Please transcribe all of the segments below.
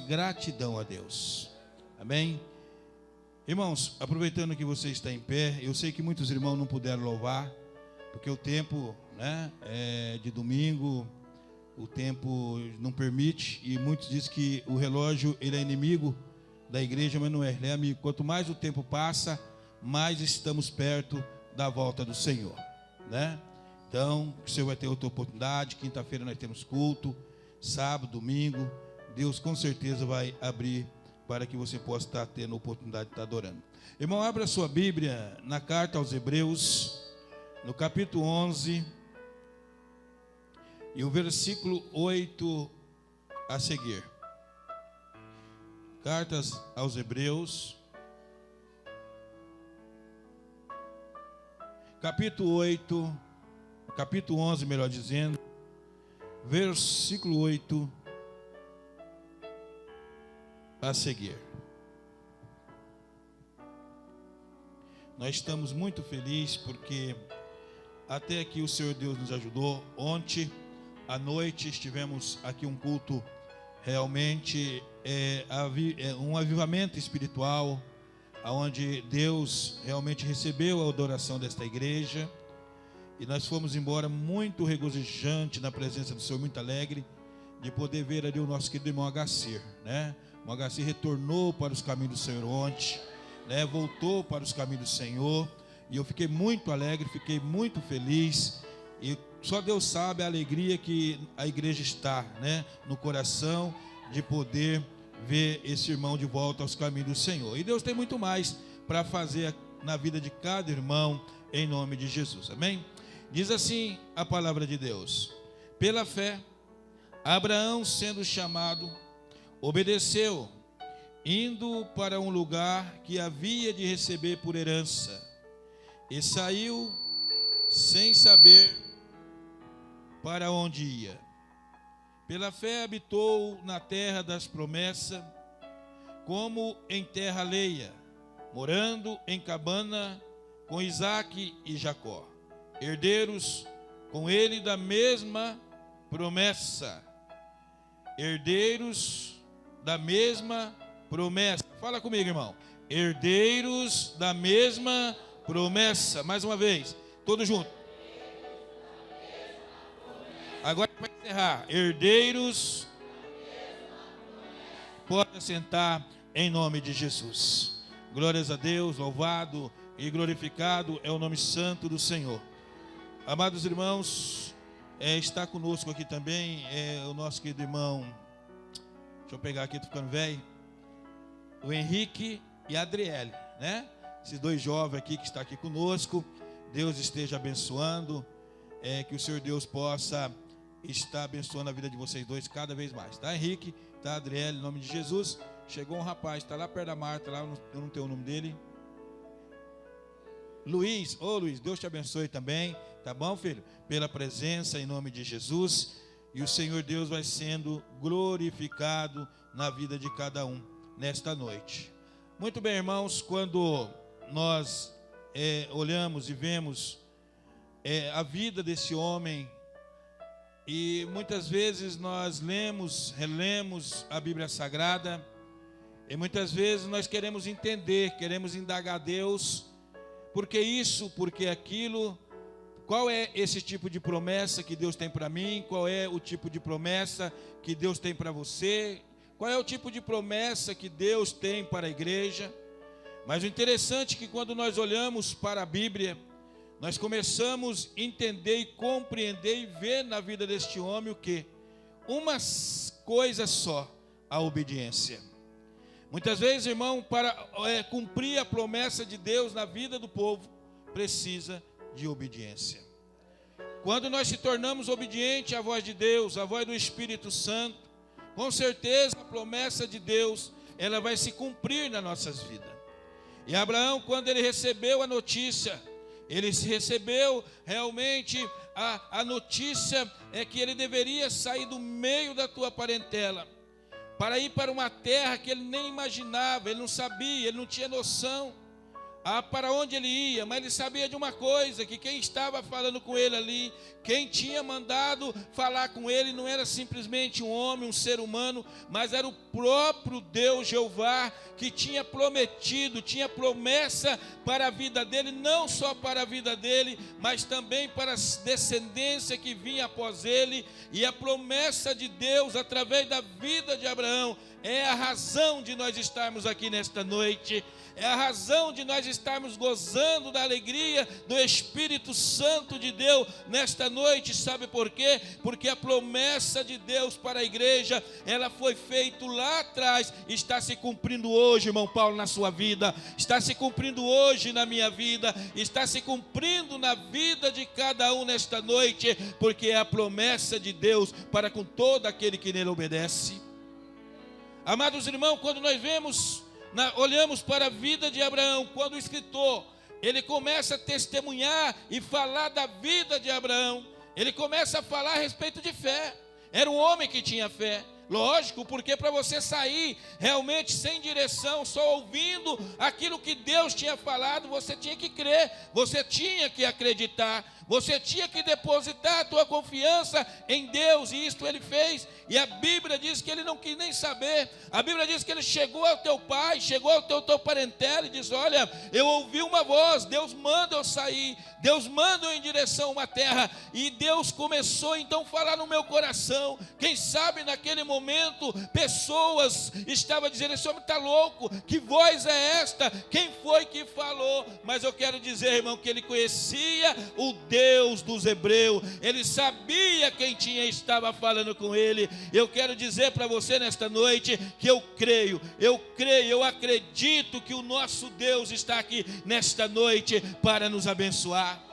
gratidão a Deus. Amém? Irmãos, aproveitando que você está em pé, eu sei que muitos irmãos não puderam louvar, porque o tempo, é de domingo, o tempo não permite, e muitos dizem que o relógio ele é inimigo da igreja, mas não é, ele é amigo. Quanto mais o tempo passa, mais estamos perto da volta do Senhor, né? Então, você vai ter outra oportunidade. Quinta-feira nós temos culto, sábado, domingo. Deus com certeza vai abrir para que você possa estar tendo a oportunidade de estar adorando. Irmão, abra sua Bíblia na carta aos Hebreus, no capítulo 11, e o versículo 8 a seguir. Cartas aos Hebreus, capítulo 8, capítulo 11, melhor dizendo, versículo 8 a seguir. Nós estamos muito felizes porque até aqui o Senhor Deus nos ajudou. Ontem à noite estivemos aqui um culto realmente um avivamento espiritual, onde Deus realmente recebeu a adoração desta igreja, e nós fomos embora muito regozijante na presença do Senhor, muito alegre de poder ver ali o nosso querido irmão Agacir, né? O Agacir retornou para os caminhos do Senhor ontem, né? Voltou para os caminhos do Senhor, e eu fiquei muito alegre, fiquei muito feliz, e só Deus sabe a alegria que a igreja está, né, no coração de poder ver esse irmão de volta aos caminhos do Senhor. E Deus tem muito mais para fazer na vida de cada irmão, em nome de Jesus, amém? Diz assim a palavra de Deus: pela fé, Abraão, sendo chamado, obedeceu, indo para um lugar que havia de receber por herança, e saiu sem saber para onde ia. Pela fé habitou na terra das promessas, como em terra alheia, morando em cabana com Isaque e Jacó, herdeiros com ele da mesma promessa. Herdeiros da mesma promessa. Fala comigo, irmão. Herdeiros da mesma promessa. Mais uma vez, todos juntos. Agora vai encerrar. Herdeiros. Pode sentar em nome de Jesus. Glórias a Deus, louvado e glorificado é o nome santo do Senhor. Amados irmãos, está conosco aqui também o nosso querido irmão, deixa eu pegar aqui, estou ficando velho, o Henrique e a Adriele, né? Esses dois jovens aqui que estão aqui conosco. Deus esteja abençoando, que o Senhor Deus possa estar abençoando a vida de vocês dois cada vez mais, tá, Henrique? Tá, Adriele, em nome de Jesus. Chegou um rapaz, está lá perto da Marta, lá, eu não tenho o nome dele. Luiz, Luiz, Deus te abençoe também, tá bom, filho? Pela presença, em nome de Jesus. E o Senhor Deus vai sendo glorificado na vida de cada um nesta noite. Muito bem, irmãos, quando nós olhamos e vemos a vida desse homem, e muitas vezes nós lemos, relemos a Bíblia Sagrada, e muitas vezes nós queremos entender, queremos indagar a Deus, por que isso, por que aquilo, qual é esse tipo de promessa que Deus tem para mim, qual é o tipo de promessa que Deus tem para você, qual é o tipo de promessa que Deus tem para a igreja. Mas o interessante é que quando nós olhamos para a Bíblia, nós começamos a entender e compreender e ver na vida deste homem o que? Uma coisa só, a obediência. Muitas vezes, irmão, para cumprir a promessa de Deus na vida do povo, precisa de obediência. Quando nós se tornamos obedientes à voz de Deus, à voz do Espírito Santo, com certeza a promessa de Deus, ela vai se cumprir nas nossas vidas. E Abraão, quando ele recebeu a notícia, ele recebeu realmente a notícia que ele deveria sair do meio da tua parentela, para ir para uma terra que ele nem imaginava, ele não sabia, ele não tinha noção. para onde ele ia, mas ele sabia de uma coisa, que quem estava falando com ele ali, quem tinha mandado falar com ele, não era simplesmente um homem, um ser humano, mas era o próprio Deus Jeová, que tinha prometido, tinha promessa para a vida dele, não só para a vida dele, mas também para a descendência que vinha após ele. E a promessa de Deus através da vida de Abraão é a razão de nós estarmos aqui nesta noite. É a razão de nós estarmos gozando da alegria do Espírito Santo de Deus nesta noite. Sabe por quê? Porque a promessa de Deus para a igreja, ela foi feita lá atrás, está se cumprindo hoje, irmão Paulo, na sua vida, está se cumprindo hoje na minha vida, está se cumprindo na vida de cada um nesta noite, porque é a promessa de Deus para com todo aquele que nele obedece. Amados irmãos, quando nós olhamos para a vida de Abraão, quando o escritor, ele começa a testemunhar e falar da vida de Abraão, ele começa a falar a respeito de fé. Era um homem que tinha fé. Lógico, porque para você sair realmente sem direção, só ouvindo aquilo que Deus tinha falado, você tinha que crer, você tinha que acreditar, você tinha que depositar a tua confiança em Deus, e isto ele fez. E a Bíblia diz que ele não quis nem saber. A Bíblia diz que ele chegou ao teu pai, chegou ao teu parentela e diz: olha, eu ouvi uma voz, Deus manda eu sair, Deus manda eu em direção a uma terra. E Deus começou então a falar no meu coração. Quem sabe naquele momento pessoas estavam dizendo: esse homem está louco, que voz é esta? Quem foi que falou? Mas eu quero dizer, irmão, que ele conhecia o Deus dos hebreus, ele sabia quem estava falando com ele. Eu quero dizer para você nesta noite que eu creio, eu acredito que o nosso Deus está aqui nesta noite para nos abençoar.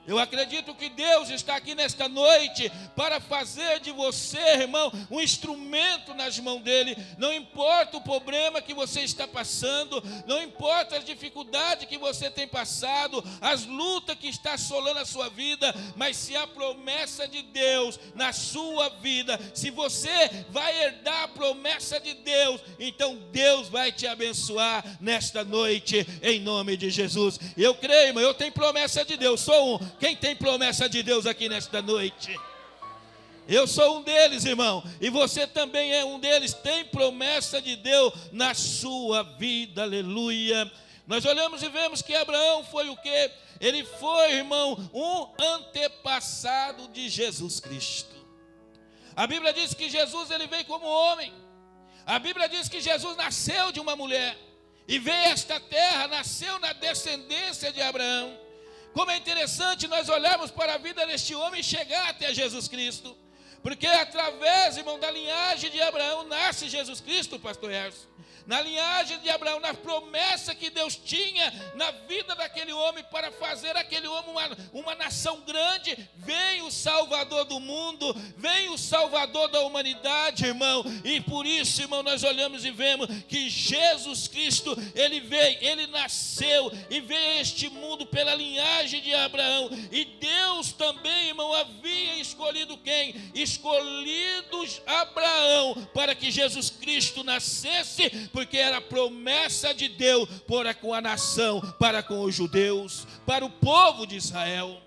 Eu acredito que Deus está aqui nesta noite para fazer de você, irmão, um instrumento nas mãos dele. Não importa o problema que você está passando, não importa as dificuldades que você tem passado, as lutas que está assolando a sua vida, mas se a promessa de Deus na sua vida, se você vai herdar a promessa de Deus, então Deus vai te abençoar nesta noite, em nome de Jesus. Eu creio, irmão, eu tenho promessa de Deus, sou um. Quem tem promessa de Deus aqui nesta noite? Eu sou um deles, irmão, e você também é um deles. Tem promessa de Deus na sua vida, aleluia. Nós olhamos e vemos que Abraão foi o quê? Ele foi, irmão, um antepassado de Jesus Cristo. A Bíblia diz que Jesus, ele veio como homem. A Bíblia diz que Jesus nasceu de uma mulher e veio a esta terra, nasceu na descendência de Abraão. Como é interessante nós olharmos para a vida deste homem e chegar até Jesus Cristo. Porque através, irmão, da linhagem de Abraão nasce Jesus Cristo, pastor Erso. Na linhagem de Abraão, na promessa que Deus tinha na vida daquele homem para fazer aquele homem uma nação grande, vem o Salvador do mundo, vem o Salvador da humanidade, irmão. E por isso, irmão, nós olhamos e vemos que Jesus Cristo, ele veio, ele nasceu e veio a este mundo pela linhagem de Abraão. E Deus também, irmão, havia escolhido quem? Escolhidos Abraão para que Jesus Cristo nascesse, porque era a promessa de Deus para com a nação, para com os judeus, para o povo de Israel.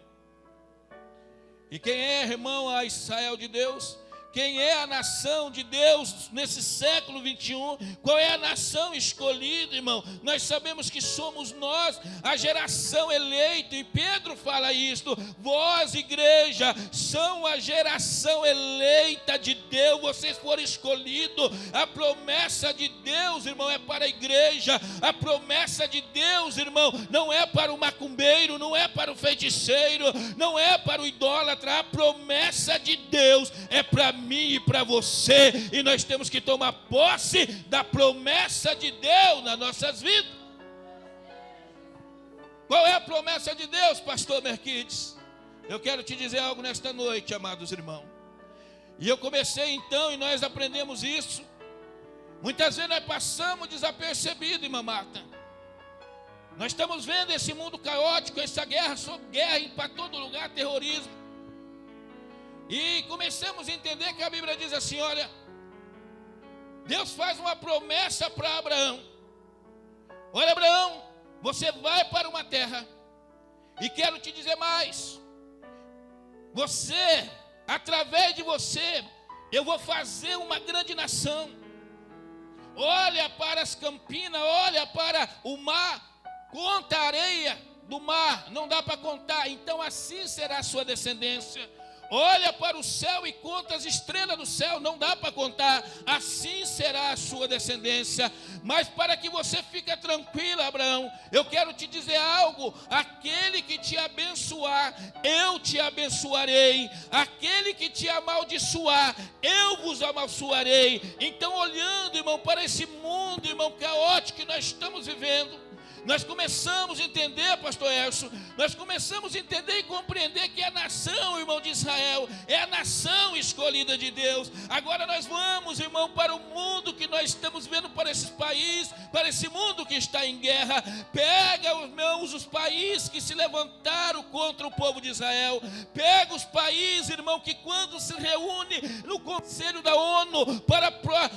E quem é, irmão, a Israel de Deus? Quem é a nação de Deus nesse século 21? Qual é a nação escolhida, irmão? Nós sabemos que somos nós, a geração eleita, e Pedro fala isto: vós, igreja, são a geração eleita de Deus, vocês foram escolhidos. A promessa de Deus, irmão, é para a igreja. A promessa de Deus, irmão, não é para o macumbeiro, não é para o feiticeiro, não é para o idólatra. A promessa de Deus é para mim e para você, e nós temos que tomar posse da promessa de Deus nas nossas vidas. Qual é a promessa de Deus, pastor Merquides? Eu quero te dizer algo nesta noite, amados irmãos. E eu comecei então, e nós aprendemos isso. Muitas vezes nós passamos desapercebido, irmã Marta. Nós estamos vendo esse mundo caótico, essa guerra sobre guerra para todo lugar, terrorismo. E começamos a entender que a Bíblia diz assim: olha, Deus faz uma promessa para Abraão. Olha, Abraão, Você vai para uma terra, e quero te dizer mais, você, através de você, eu vou fazer uma grande nação. Olha para as campinas, olha para o mar, conta a areia do mar, não dá para contar, então assim será a sua descendência. Olha para o céu e conta as estrelas do céu, não dá para contar, assim será a sua descendência. Mas para que você fique tranquilo, Abraão, eu quero te dizer algo: aquele que te abençoar, eu te abençoarei; aquele que te amaldiçoar, eu vos amaldiçoarei. Então, olhando, irmão, para esse mundo, irmão, caótico que nós estamos vivendo, nós começamos a entender, pastor Elcio, nós começamos a entender e compreender que a nação, irmão, de Israel é a nação escolhida de Deus. Agora nós vamos, irmão, para o mundo que nós estamos vendo, para esses países, para esse mundo que está em guerra. Pega, irmãos, os países que se levantaram contra o povo de Israel. Pega os países, irmão, que quando se reúne no Conselho da ONU para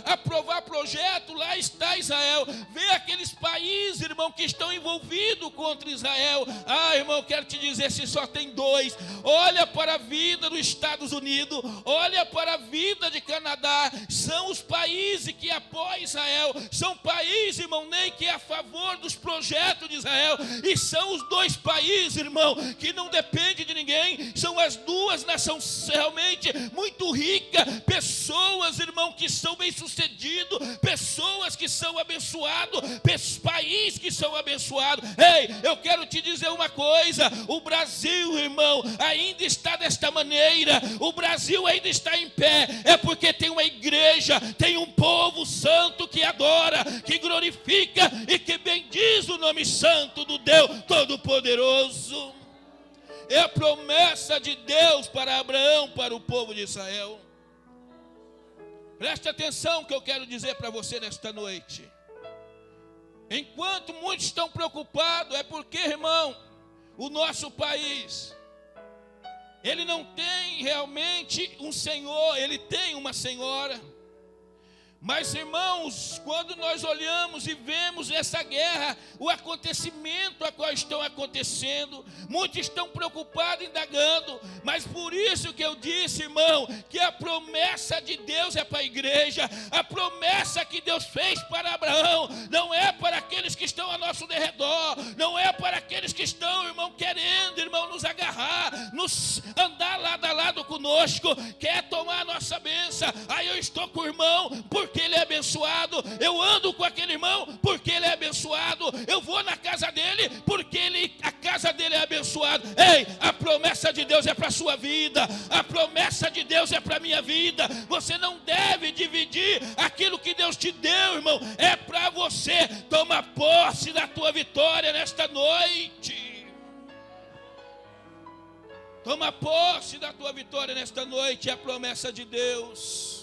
aprovar projeto, lá está Israel. Vê aqueles países, irmão, que estão envolvidos contra Israel. Irmão, quero te dizer, se só tem dois, olha para a vida dos Estados Unidos, olha para a vida de Canadá, são os países que apoiam Israel, são países, irmão, nem que é a favor dos projetos de Israel, e são os dois países, irmão, que não dependem de ninguém, são as duas nações realmente muito ricas, pessoas, irmão, que são bem-sucedidos, pessoas que são abençoados, países que são abençoado. Ei, eu quero te dizer uma coisa: o Brasil, irmão, ainda está desta maneira, o Brasil ainda está em pé, é porque tem uma igreja, tem um povo santo que adora, que glorifica e que bendiz o nome santo do Deus Todo-Poderoso. É a promessa de Deus para Abraão, para o povo de Israel. Preste atenção que eu quero dizer para você nesta noite. Enquanto muitos estão preocupados, é porque, irmão, o nosso país, ele não tem realmente um senhor, ele tem uma senhora. Mas, irmãos, quando nós olhamos e vemos essa guerra, o acontecimento a qual estão acontecendo, muitos estão preocupados, indagando, mas por isso que eu disse, irmão, que a promessa de Deus é para a igreja, a promessa que Deus fez para Abraão, não é para aqueles que estão ao nosso derredor, não é para aqueles que estão, irmão, querendo, irmão, nos agarrar, nos andar lado a lado conosco, quer tomar a nossa bênção. Aí eu estou com o irmão, porque ele é abençoado, eu ando com aquele irmão porque ele é abençoado, eu vou na casa dele porque a casa dele é abençoada. Ei, a promessa de Deus é para a sua vida, a promessa de Deus é para a minha vida. Você não deve dividir aquilo que Deus te deu, irmão, é para você. Toma posse da tua vitória nesta noite. Toma posse da tua vitória nesta noite, é a promessa de Deus.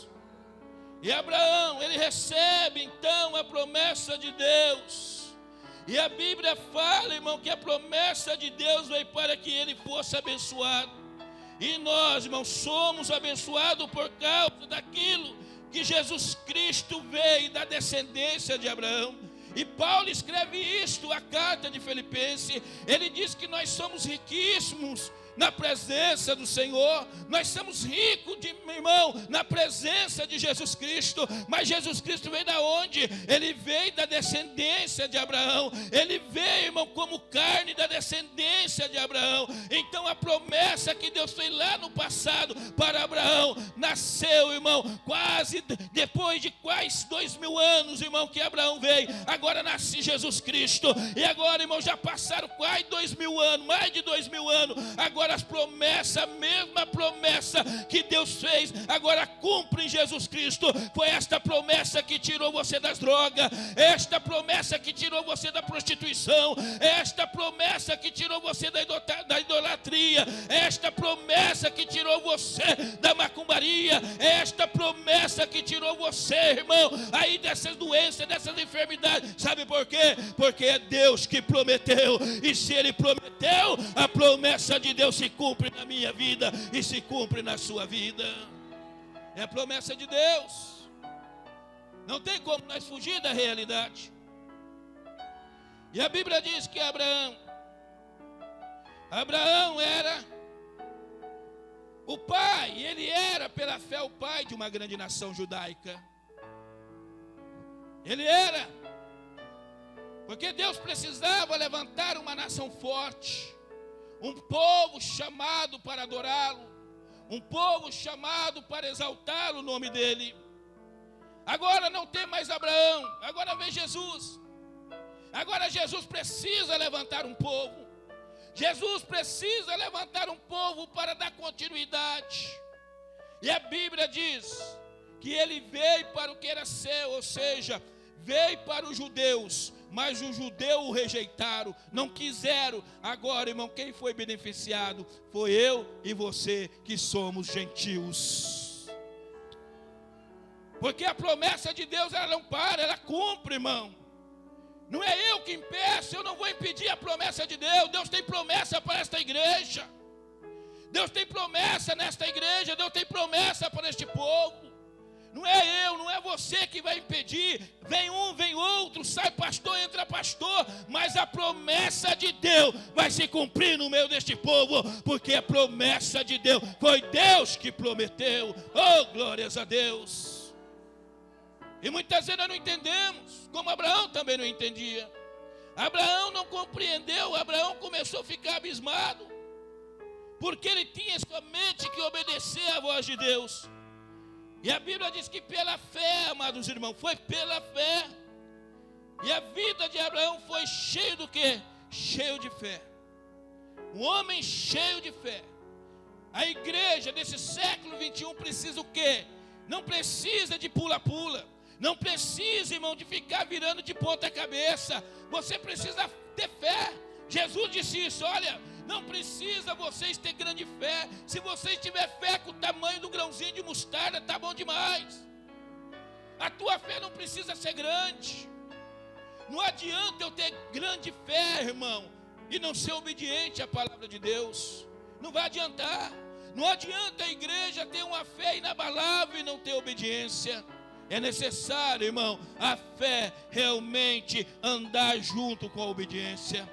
E Abraão, ele recebe então a promessa de Deus. E a Bíblia fala, irmão, que a promessa de Deus veio para que ele fosse abençoado. E nós, irmão, somos abençoados por causa daquilo que Jesus Cristo veio da descendência de Abraão. E Paulo escreve isto, a carta de Filipenses. Ele diz que nós somos riquíssimos na presença do Senhor, nós somos ricos, irmão, na presença de Jesus Cristo. Mas Jesus Cristo veio da onde? Ele veio da descendência de Abraão, ele veio, irmão, como carne da descendência de Abraão. Então a promessa que Deus fez lá no passado para Abraão, nasceu, irmão, quase depois de quase 2000 anos, irmão, que Abraão veio. Agora nasce Jesus Cristo, e agora, irmão, já passaram quase 2000 anos, mais de 2000 anos. Agora as promessas, a mesma promessa que Deus fez, agora cumpre em Jesus Cristo. Foi esta promessa que tirou você das drogas, esta promessa que tirou você da prostituição, esta promessa que tirou você da idolatria, esta promessa que tirou você da macumbaria, esta promessa que tirou você, irmão, aí dessas doenças, dessas enfermidades. Sabe por quê? Porque é Deus que prometeu, e se Ele prometeu, a promessa de Deus se cumpre na minha vida e se cumpre na sua vida. É a promessa de Deus. Não tem como nós fugir da realidade. E a Bíblia diz que Abraão era o pai, ele era pela fé o pai de uma grande nação judaica. Ele era, porque Deus precisava levantar uma nação forte, um povo chamado para adorá-lo, um povo chamado para exaltar o nome dele. Agora não tem mais Abraão, agora vem Jesus. Agora Jesus precisa levantar um povo. Jesus precisa levantar um povo para dar continuidade. E a Bíblia diz que ele veio para o que era seu, ou seja, veio para os judeus, mas os judeus o rejeitaram, não quiseram. Agora, irmão, quem foi beneficiado foi eu e você, que somos gentios. Porque a promessa de Deus, ela não para, ela cumpre, irmão. Não é eu que impeço, eu não vou impedir a promessa de Deus. Deus tem promessa para esta igreja. Deus tem promessa nesta igreja, Deus tem promessa para este povo. Não é eu, não é você que vai impedir. Vem um, vem outro, sai pastor, entra pastor. Mas a promessa de Deus vai se cumprir no meio deste povo. Porque a promessa de Deus, foi Deus que prometeu. Oh, glórias a Deus. E muitas vezes nós não entendemos, como Abraão também não entendia. Abraão não compreendeu, Abraão começou a ficar abismado. Porque ele tinha somente que obedecer à voz de Deus. E a Bíblia diz que pela fé, amados irmãos, foi pela fé. E a vida de Abraão foi cheio do quê? Cheio de fé. Um homem cheio de fé. A igreja desse século 21 precisa o quê? Não precisa de pula-pula. Não precisa, irmão, de ficar virando de ponta cabeça. Você precisa ter fé. Jesus disse isso, olha, não precisa vocês ter grande fé. Se vocês tiver fé com o tamanho do grãozinho de mostarda, está bom demais. A tua fé não precisa ser grande. Não adianta eu ter grande fé, irmão, e não ser obediente à palavra de Deus. Não vai adiantar. Não adianta a igreja ter uma fé inabalável e não ter obediência. É necessário, irmão, a fé realmente andar junto com a obediência.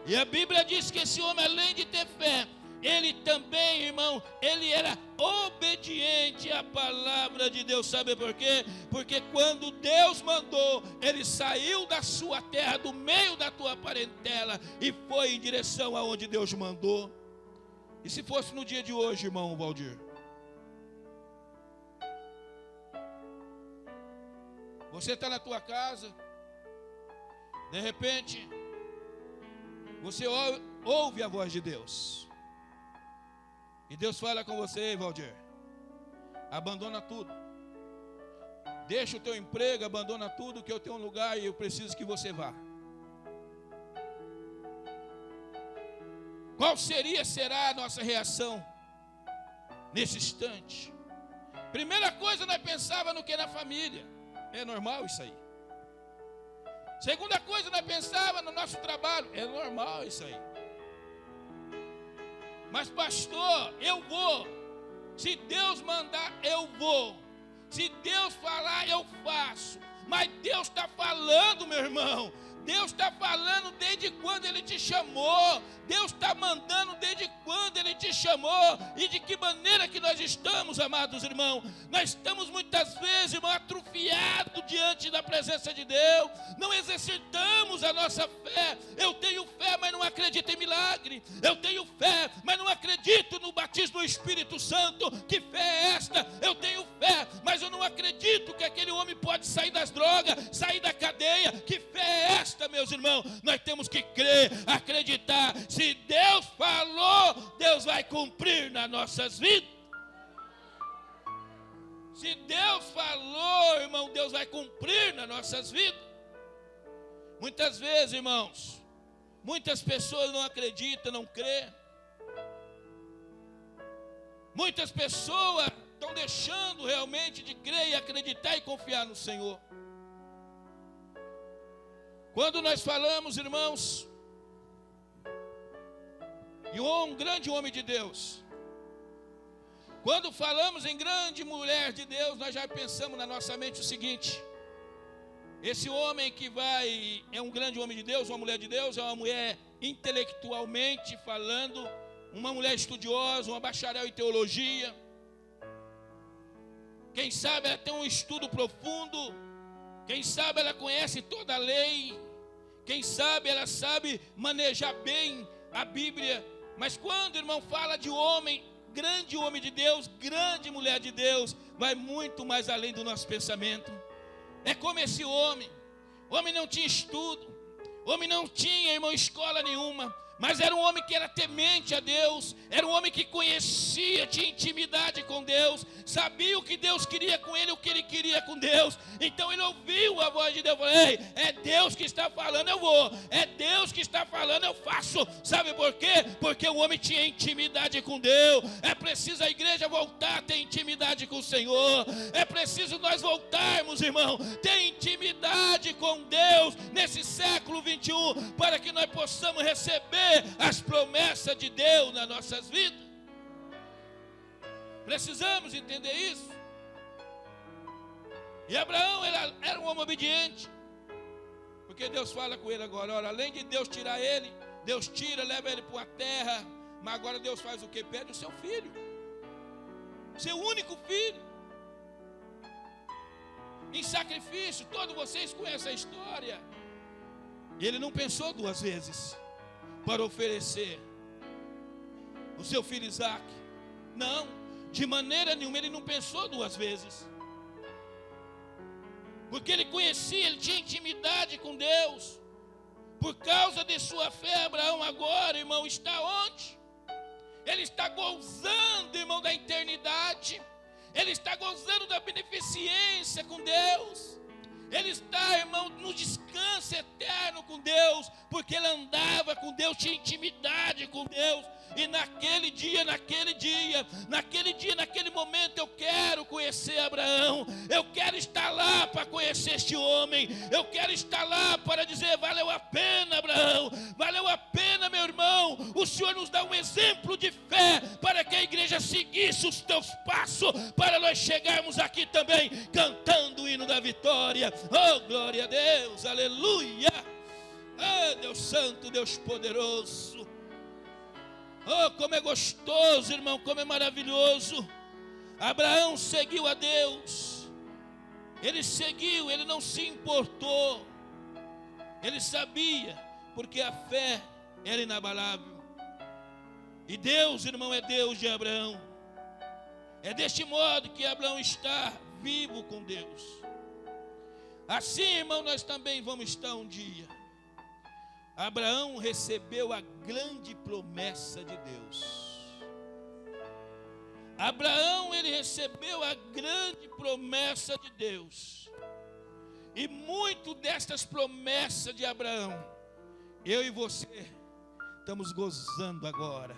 E a Bíblia diz que esse homem, além de ter fé, ele também, irmão, ele era obediente à palavra de Deus. Sabe por quê? Porque quando Deus mandou, ele saiu da sua terra, do meio da tua parentela, e foi em direção aonde Deus mandou. E se fosse no dia de hoje, irmão Valdir? Você está na tua casa, de repente, você ouve a voz de Deus. E Deus fala com você, Valdir, abandona tudo. Deixa o teu emprego, abandona tudo, que eu tenho um lugar e eu preciso que você vá. Qual será a nossa reação nesse instante? Primeira coisa, nós pensávamos no que? Na família. É normal isso aí. Segunda coisa, nós pensávamos no nosso trabalho. É normal isso aí. Mas pastor, eu vou. Se Deus mandar, eu vou. Se Deus falar, eu faço. Mas Deus está falando, meu irmão. Deus está falando desde quando Ele te chamou. Deus está mandando desde quando Ele te chamou. E de que maneira que nós estamos, amados irmãos? Nós estamos muitas vezes, irmão, atrofiados diante da presença de Deus. Não exercitamos a nossa fé. Eu tenho fé, mas não acredito em milagre. Eu tenho fé, mas não acredito no batismo do Espírito Santo. Que fé é esta? Eu tenho fé, mas eu não acredito que aquele homem pode sair das drogas, sair da cadeia. Que fé é esta, meus irmãos? Nós temos que crer, acreditar. Se Deus falou, Deus vai cumprir nas nossas vidas. Se Deus falou, irmão, Deus vai cumprir nas nossas vidas. Muitas vezes, irmãos, muitas pessoas não acreditam, não crêem. Muitas pessoas estão deixando realmente de crer e acreditar e confiar no Senhor. Quando nós falamos, irmãos, e um grande homem de Deus, quando falamos em grande mulher de Deus, nós já pensamos na nossa mente o seguinte: Esse homem que vai, é um grande homem de Deus, uma mulher de Deus, é uma mulher intelectualmente falando, uma mulher estudiosa, uma bacharel em teologia. Quem sabe ela tem um estudo profundo, quem sabe ela conhece toda a lei, quem sabe ela sabe manejar bem a Bíblia. Mas quando, irmão, fala de homem, grande homem de Deus, grande mulher de Deus, vai muito mais além do nosso pensamento. É como esse homem. O homem não tinha estudo, o homem não tinha, irmão, escola nenhuma, mas era um homem que era temente a Deus, era um homem que conhecia, tinha intimidade com Deus, sabia o que Deus queria com ele, o que ele queria com Deus. Então ele ouviu a voz de Deus, falou: ei, é Deus que está falando, eu vou, é Deus que está falando, eu faço. Sabe por quê? Porque o homem tinha intimidade com Deus. É preciso a igreja voltar a ter intimidade com o Senhor, é preciso nós voltarmos, irmão, ter intimidade com Deus nesse século 21, para que nós possamos receber as promessas de Deus nas nossas vidas. Precisamos entender isso. E Abraão era um homem obediente, porque Deus fala com ele agora: olha, além de Deus tirar ele, Deus tira, leva ele para uma terra, mas agora Deus faz o que? Pede o seu filho, seu único filho, em sacrifício. Todos vocês conhecem a história. E ele não pensou duas vezes para oferecer o seu filho Isaque. Não, de maneira nenhuma ele não pensou duas vezes, porque ele conhecia, ele tinha intimidade com Deus. Por causa de sua fé, Abraão agora, irmão, está onde? Ele está gozando, irmão, da eternidade. Ele está gozando da beneficência com Deus. Ele está, irmão, no descanso eterno com Deus, porque ele andava com Deus, tinha intimidade com Deus. E naquele momento eu quero conhecer Abraão, eu quero estar lá para conhecer este homem, eu quero estar lá para dizer: valeu a pena, Abraão, valeu a pena, meu irmão. O Senhor nos dá um exemplo de fé para que a igreja seguisse os teus passos, para nós chegarmos aqui também cantando o hino da vitória. Oh, glória a Deus, aleluia. Oh, Deus santo, Deus poderoso. Oh, como é gostoso, irmão, como é maravilhoso. Abraão seguiu a Deus. Ele seguiu, ele não se importou. Ele sabia, porque a fé era inabalável. E Deus, irmão, é Deus de Abraão. É deste modo que Abraão está vivo com Deus. Assim, irmão, nós também vamos estar um dia. Abraão recebeu a grande promessa de Deus. Abraão, ele recebeu a grande promessa de Deus. E muito destas promessas de Abraão, eu e você estamos gozando agora.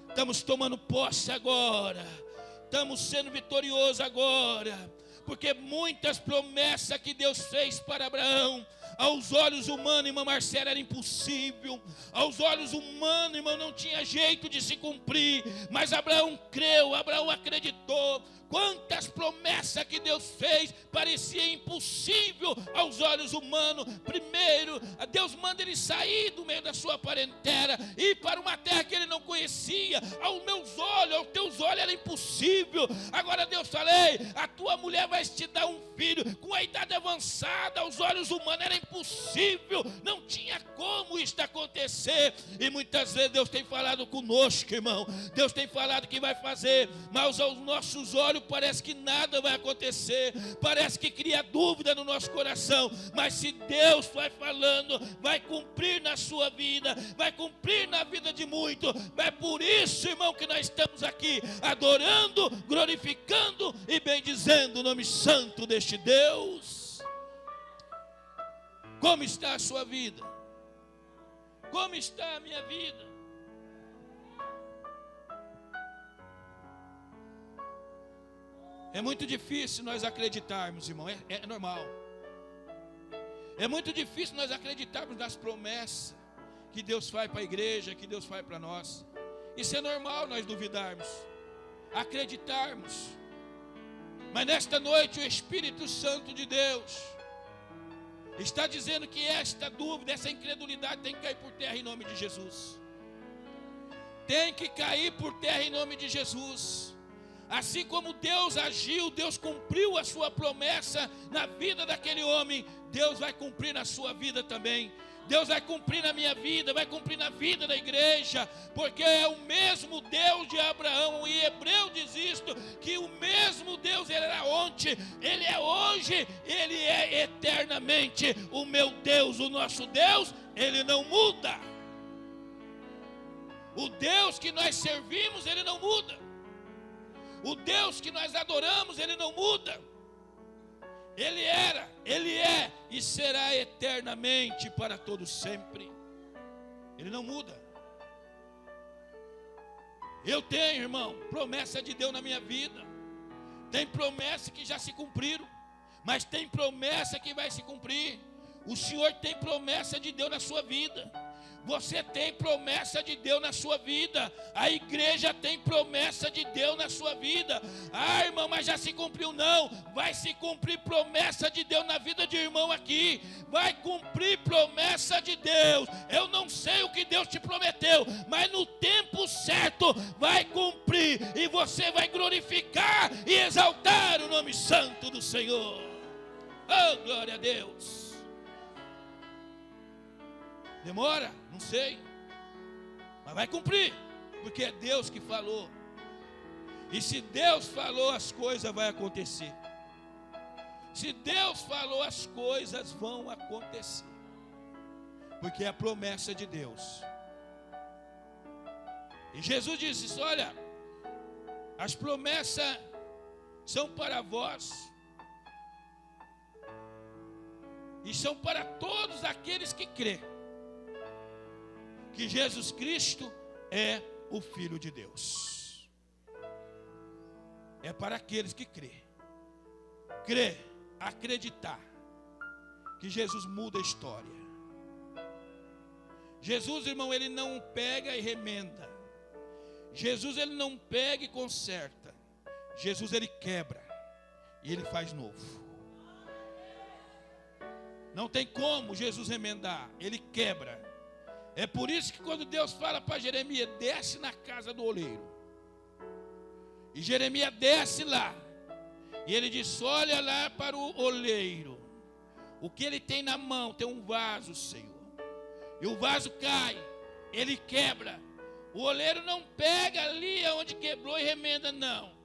Estamos tomando posse agora. Estamos sendo vitoriosos agora. Porque muitas promessas que Deus fez para Abraão, aos olhos humanos, irmã Marcela, era impossível. Aos olhos humanos, irmão, não tinha jeito de se cumprir. Mas Abraão creu, Abraão acreditou. Quantas promessas que Deus fez parecia impossível aos olhos humanos. Primeiro, Deus manda ele sair do meio da sua parentela, ir para uma terra que ele não conhecia. Aos meus olhos, aos teus olhos era impossível. Agora Deus fala: ei, a tua mulher vai te dar um filho. Com a idade avançada, aos olhos humanos era impossível. Não tinha como isto acontecer. E muitas vezes Deus tem falado conosco, irmão. Deus tem falado que vai fazer, mas aos nossos olhos parece que nada vai acontecer, parece que cria dúvida no nosso coração. Mas se Deus vai falando, vai cumprir na sua vida, vai cumprir na vida de muitos. É por isso, irmão, que nós estamos aqui adorando, glorificando e bendizendo o nome santo deste Deus. Como está a sua vida? Como está a minha vida? É muito difícil nós acreditarmos, irmão, é normal. É muito difícil nós acreditarmos nas promessas que Deus faz para a igreja, que Deus faz para nós. Isso é normal nós duvidarmos, acreditarmos. Mas nesta noite o Espírito Santo de Deus Está dizendo que esta dúvida, essa incredulidade tem que cair por terra em nome de Jesus. Tem que cair por terra em nome de Jesus. Assim como Deus agiu, Deus cumpriu a sua promessa na vida daquele homem, Deus vai cumprir na sua vida também. Deus vai cumprir na minha vida, vai cumprir na vida da igreja, porque é o mesmo Deus de Abraão. E Hebreu diz isto, que o mesmo Deus, Ele era ontem, Ele é hoje, Ele é eternamente. O meu Deus, o nosso Deus, Ele não muda. O Deus que nós servimos, Ele não muda. O Deus que nós adoramos, Ele não muda. Ele era, Ele é e será eternamente para todos sempre. Ele não muda. Eu tenho, irmão, promessa de Deus na minha vida. Tem promessa que já se cumpriram, mas tem promessa que vai se cumprir. O Senhor tem promessa de Deus na sua vida. Você tem promessa de Deus na sua vida. A igreja tem promessa de Deus na sua vida. Ah, irmão, mas já se cumpriu? Não. Vai se cumprir promessa de Deus na vida de irmão aqui. Vai cumprir promessa de Deus. Eu não sei o que Deus te prometeu, mas no tempo certo vai cumprir. E você vai glorificar e exaltar o nome santo do Senhor. Oh, glória a Deus. Demora? Não sei. Mas vai cumprir. Porque é Deus que falou. E se Deus falou, as coisas vão acontecer. Se Deus falou, as coisas vão acontecer. Porque é a promessa de Deus. E Jesus disse isso, olha, as promessas são para vós. E são para todos aqueles que crêem que Jesus Cristo é o Filho de Deus. É para aqueles que crêem. Crer, acreditar que Jesus muda a história. Jesus, irmão, Ele não pega e remenda. Jesus, Ele não pega e conserta. Jesus, Ele quebra e Ele faz novo. Não tem como Jesus remendar, Ele quebra. É por isso que quando Deus fala para Jeremias, desce na casa do oleiro. E Jeremias desce lá. E ele diz, olha lá para o oleiro. O que ele tem na mão, tem um vaso, Senhor. E o vaso cai, ele quebra. O oleiro não pega ali onde quebrou e remenda, não.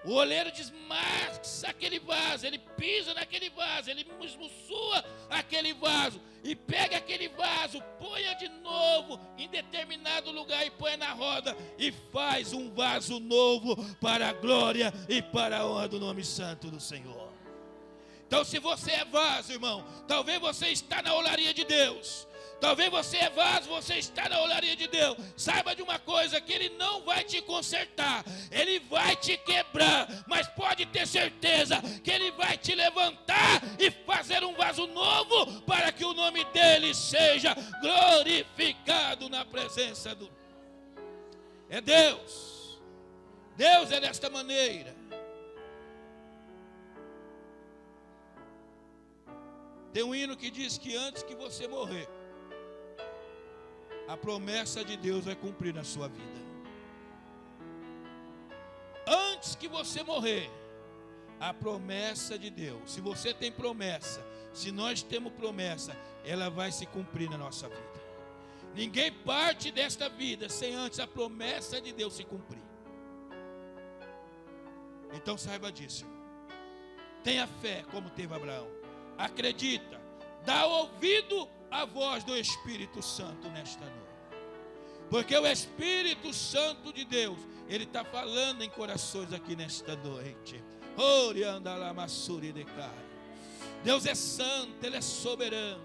O oleiro desmassa aquele vaso, ele pisa naquele vaso, ele esmuçua aquele vaso e pega aquele vaso, põe de novo em determinado lugar e põe na roda e faz um vaso novo para a glória e para a honra do nome santo do Senhor. Então, se você é vaso, irmão, talvez você está na olaria de Deus. Talvez você é vaso, você está na olaria de Deus. Saiba de uma coisa, que Ele não vai te consertar, Ele vai te quebrar, mas pode ter certeza que Ele vai te levantar e fazer um vaso novo, para que o nome dEle seja glorificado na presença do... É Deus. Deus é desta maneira. Tem um hino que diz que antes que você morrer, a promessa de Deus vai cumprir na sua vida. Antes que você morrer, a promessa de Deus, se você tem promessa, se nós temos promessa, ela vai se cumprir na nossa vida. Ninguém parte desta vida sem antes a promessa de Deus se cumprir. Então saiba disso, irmão. Tenha fé como teve Abraão. Acredita, dá ouvido à voz do Espírito Santo nesta noite. Porque o Espírito Santo de Deus, Ele está falando em corações aqui nesta noite. Deus é santo, Ele é soberano.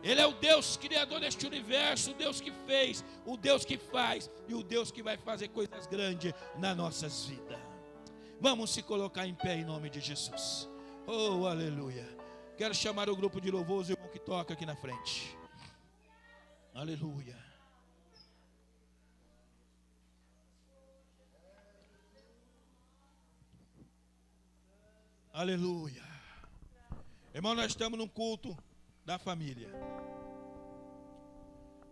Ele é o Deus criador deste universo, o Deus que fez, o Deus que faz e o Deus que vai fazer coisas grandes nas nossas vidas. Vamos se colocar em pé em nome de Jesus. Oh, aleluia. Quero chamar o grupo de louvor, os irmãos que toca aqui na frente. Aleluia. Aleluia. Irmão, nós estamos num culto da família.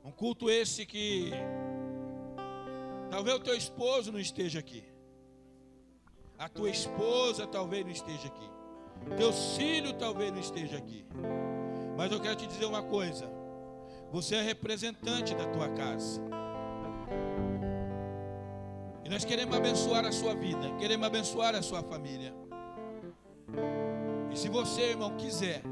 Um culto esse que talvez o teu esposo não esteja aqui. A tua esposa talvez não esteja aqui. Teus filhos talvez não esteja aqui. Mas eu quero te dizer uma coisa. Você é representante da tua casa. E nós queremos abençoar a sua vida. Queremos abençoar a sua família. E se você, irmão, quiser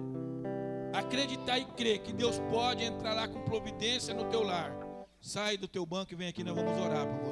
acreditar e crer que Deus pode entrar lá com providência no teu lar, sai do teu banco e vem aqui, nós vamos orar por você.